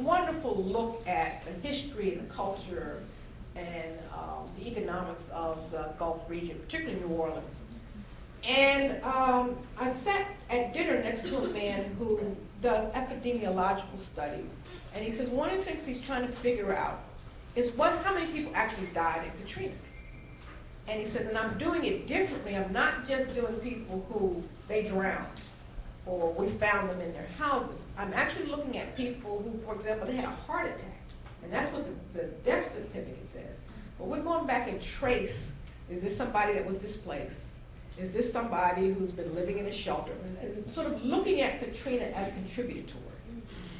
wonderful look at the history and the culture and the economics of the Gulf region, particularly New Orleans. And I sat at dinner next to a man who does epidemiological studies. And he says one of the things he's trying to figure out is how many people actually died in Katrina. And he says, and I'm doing it differently. I'm not just doing people who they drowned or we found them in their houses. I'm actually looking at people who, for example, they had a heart attack. And that's what the death certificate says. But we're going back and trace, is this somebody that was displaced? Is this somebody who's been living in a shelter? And sort of looking at Katrina as contributory.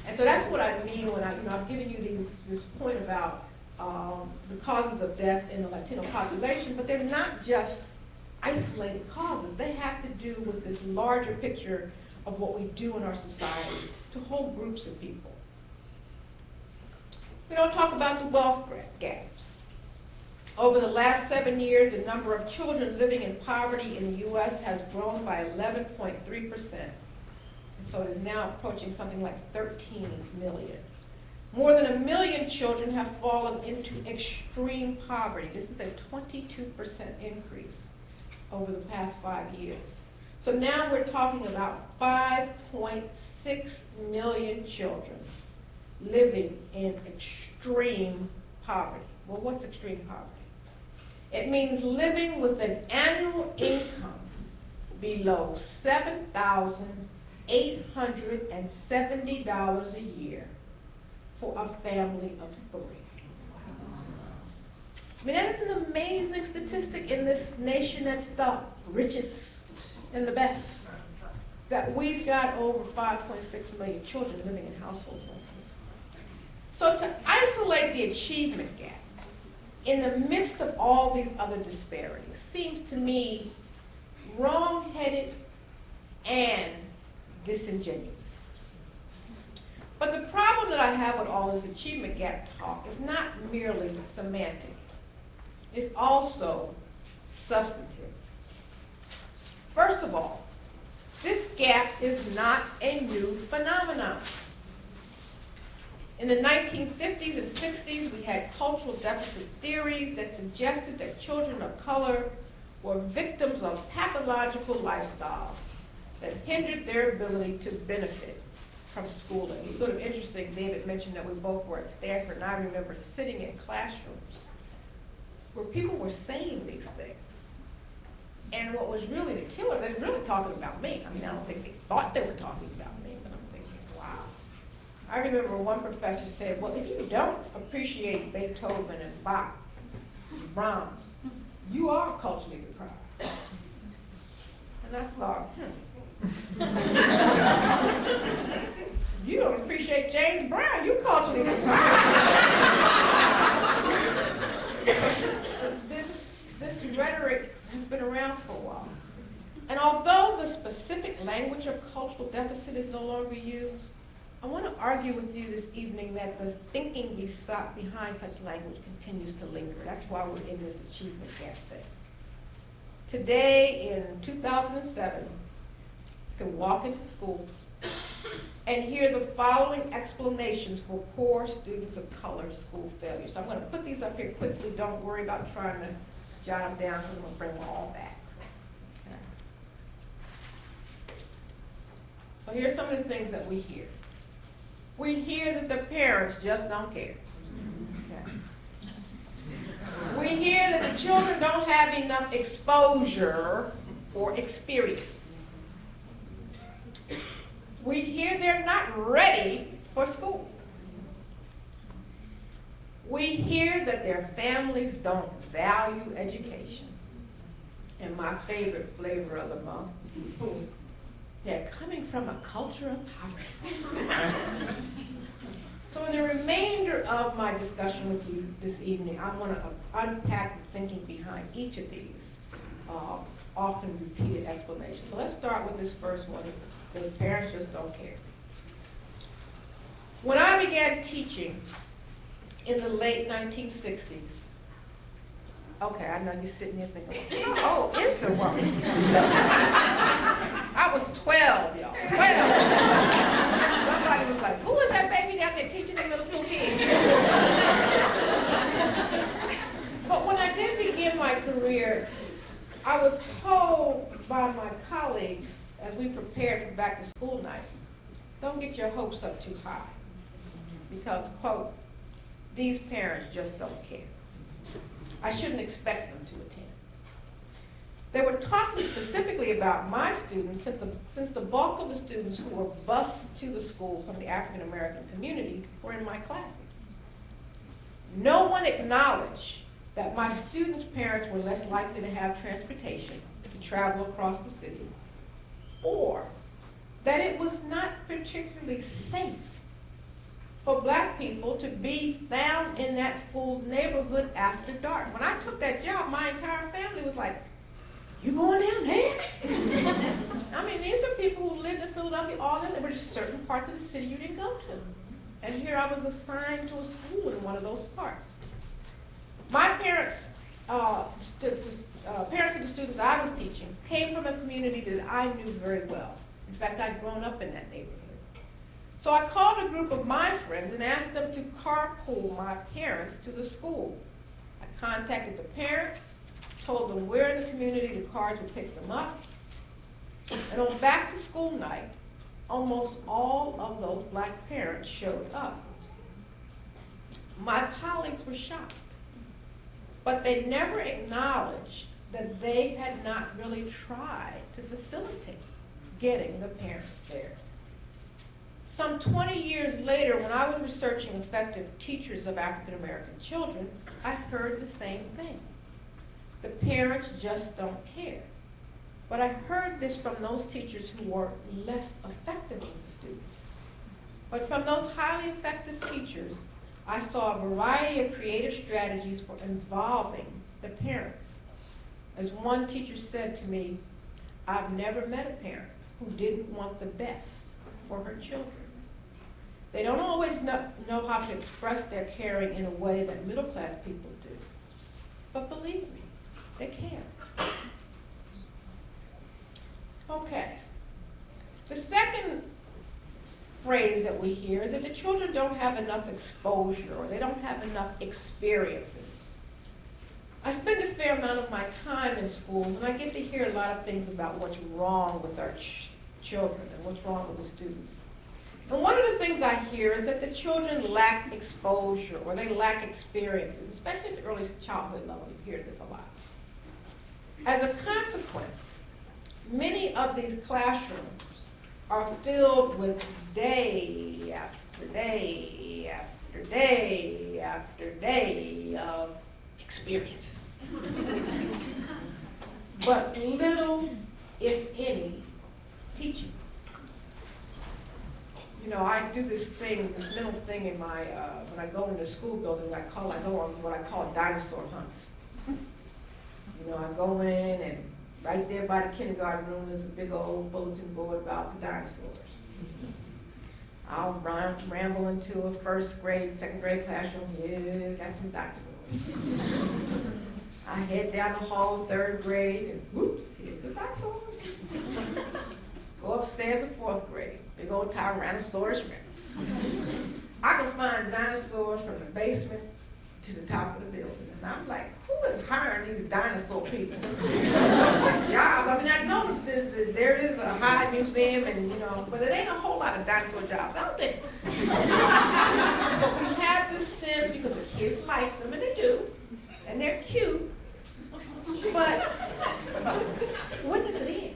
And so that's what I mean when I've given you this point about the causes of death in the Latino population, but they're not just isolated causes. They have to do with this larger picture of what we do in our society to whole groups of people. We don't talk about the wealth gaps. Over the last 7 years, the number of children living in poverty in the U.S. has grown by 11.3%. So it is now approaching something like 13 million. More than 1 million children have fallen into extreme poverty. This is a 22% increase over the past 5 years. So now we're talking about 5.6 million children living in extreme poverty. Well, what's extreme poverty? It means living with an annual income below $7,870 a year for a family of 3. I mean, that is an amazing statistic in this nation that's the richest and the best, that we've got over 5.6 million children living in households like this. So to isolate the achievement gap in the midst of all these other disparities seems to me wrong-headed and disingenuous. But the problem that I have with all this achievement gap talk is not merely semantic. It's also substantive. First of all, this gap is not a new phenomenon. In the 1950s and 60s, we had cultural deficit theories that suggested that children of color were victims of pathological lifestyles that hindered their ability to benefit from schooling. It's sort of interesting, David mentioned that we both were at Stanford, and I remember sitting in classrooms where people were saying these things. And what was really the killer, they were really talking about me. I mean, I don't think they thought they were talking about me, but I'm thinking, wow. I remember one professor said, well, if you don't appreciate Beethoven and Bach, Brahms, you are culturally deprived. And I thought, you don't appreciate James Brown, you culturally deprived. This rhetoric has been around for a while. And although the specific language of cultural deficit is no longer used, I want to argue with you this evening that the thinking behind such language continues to linger. That's why we're in this achievement gap thing. Today, in 2007, you can walk into schools and hear the following explanations for poor students of color school failure. So I'm going to put these up here quickly. Don't worry about trying to jot them down because I'm going to bring them all back. So here's some of the things that we hear. We hear that the parents just don't care. Okay. We hear that the children don't have enough exposure or experiences. We hear they're not ready for school. We hear that their families don't value education. And my favorite flavor of the month, they're coming from a culture of poverty. So in the remainder of my discussion with you this evening, I want to unpack the thinking behind each of these often repeated explanations. So let's start with this first one, the parents just don't care. When I began teaching in the late 1960s, okay, I know you're sitting there thinking, oh, is there one? I was 12, y'all, 12. Somebody was like, who is that baby down there teaching in the don't get your hopes up too high because, quote, these parents just don't care. I shouldn't expect them to attend. They were talking specifically about my students since the bulk of the students who were bused to the school from the African American community were in my classes. No one acknowledged that my students' parents were less likely to have transportation to travel across the city, or that it was not particularly safe for black people to be found in that school's neighborhood after dark. When I took that job, my entire family was like, "You going down there?" I mean, these are people who lived in Philadelphia all in. There were just certain parts of the city you didn't go to. And here I was assigned to a school in one of those parts. My parents, parents of the students I was teaching, came from a community that I knew very well. In fact, I'd grown up in that neighborhood. So I called a group of my friends and asked them to carpool my parents to the school. I contacted the parents, told them where in the community the cars would pick them up, and on back to school night, almost all of those black parents showed up. My colleagues were shocked, but they never acknowledged that they had not really tried to facilitate getting the parents there. Some 20 years later, when I was researching effective teachers of African American children, I heard the same thing. The parents just don't care. But I heard this from those teachers who were less effective with the students. But from those highly effective teachers, I saw a variety of creative strategies for involving the parents. As one teacher said to me, "I've never met a parent who didn't want the best for her children." They don't always know how to express their caring in a way that middle-class people do. But believe me, they care. Okay. The second phrase that we hear is that the children don't have enough exposure or they don't have enough experiences. I spend a fair amount of my time in schools and I get to hear a lot of things about what's wrong with our children and what's wrong with the students. And one of the things I hear is that the children lack exposure or they lack experiences, especially at the early childhood level. You hear this a lot. As a consequence, many of these classrooms are filled with day after day after day after day of experiences. But little, if any, teaching. You know, I do this mental thing in my, when I go into school buildings, I go on what I call dinosaur hunts. You know, I go in and right there by the kindergarten room, there's a big old bulletin board about the dinosaurs. I'll ramble into a first grade, second grade classroom. Yeah, got some dinosaurs. I head down the hall of third grade, and whoops, here's the dinosaurs. Go upstairs to fourth grade, big old Tyrannosaurus Rex. I can find dinosaurs from the basement to the top of the building. And I'm like, who is hiring these dinosaur people? What job? I mean, I know that there is a Hyde Museum, and you know, but it ain't a whole lot of dinosaur jobs out there. But we have this sense because the kids like them, and they do, and they're cute. But when does it end?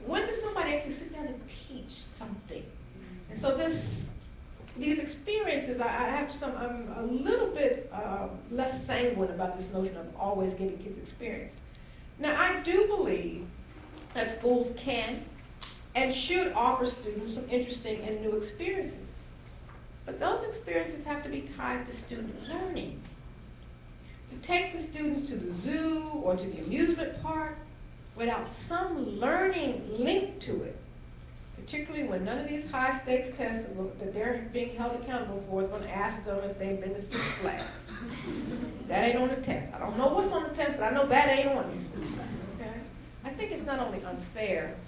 When does somebody actually sit down and teach something? And so these experiences, I'm a little bit less sanguine about this notion of always giving kids experience. Now, I do believe that schools can and should offer students some interesting and new experiences. But those experiences have to be tied to student learning. To take the students to the zoo or to the amusement park without some learning linked to it, particularly when none of these high-stakes tests that they're being held accountable for is going to ask them if they've been to Six Flags. That ain't on the test. I don't know what's on the test, but I know that ain't on it. Okay? I think it's not only unfair,